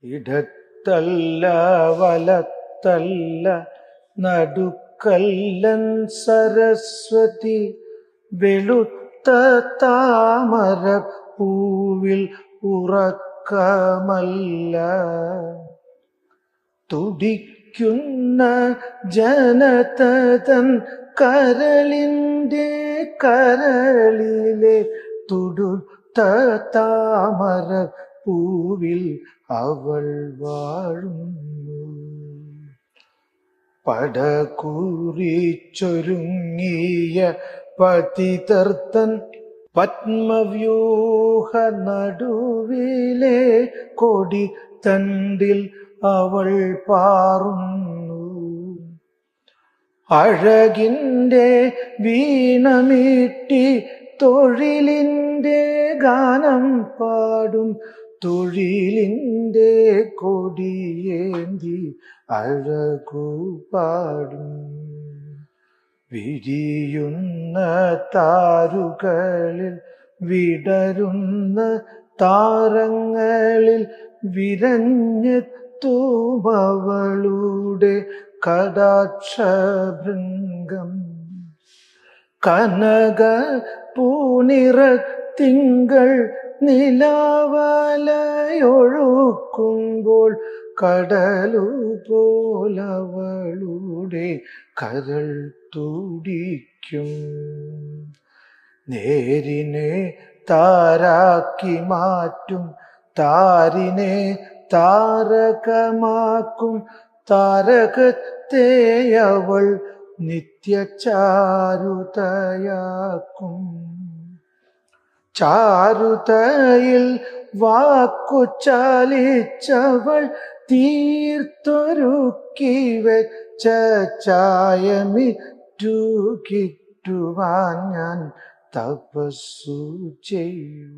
ഇടത്തല്ല വലത്തല്ല നടുക്കല്ലൻ സരസ്വതി വെളുത്ത താമര പൂവിൽ ഉറക്കമല്ല. തുടിക്കുന്ന ജനതൻ കരളിൻ്റെ കരളിലെ തുടുത്ത താമര പൂവിൽ അവൾ വാഴുന്നു. പടകുറിച്ചൊരുങ്ങിയ പതിതർത്തൻ പത്മവ്യൂഹ നടുവിലെ കൊടി തണ്ടിൽ അവൾ പാറുന്നു. അഴകിൻ്റെ വീണമീട്ടി തൊഴിലിൻ്റെ ഗാനം പാടും തൊഴിലിൻ്റെ കൊടിയേന്തി അഴകു പാടും. വിരിയുന്ന താരുകളിൽ വിടരുന്ന താരങ്ങളിൽ വിരഞ്ഞെത്തുമവളുടെ കടാക്ഷഭൃംഗം. കനക പൂനിറത്തിങ്കൾ നിലാവലയൊഴുക്കുമ്പോൾ കടലുപോലവളുടെ കരൾ തുടിക്കും. നേരിനെ താരാക്കി മാറ്റും താരിനെ താരകമാക്കും താരകത്തെ അവൾ നിത്യചാരുതയാക്കും. ചാരുതയിൽ വാക്കു ചാലിച്ചവൾ തീർത്തൊരുക്കി വെച്ച ചായമിറ്റു കിട്ടുവാൻ ഞാൻ തപസ്സു ചെയ്യൂ.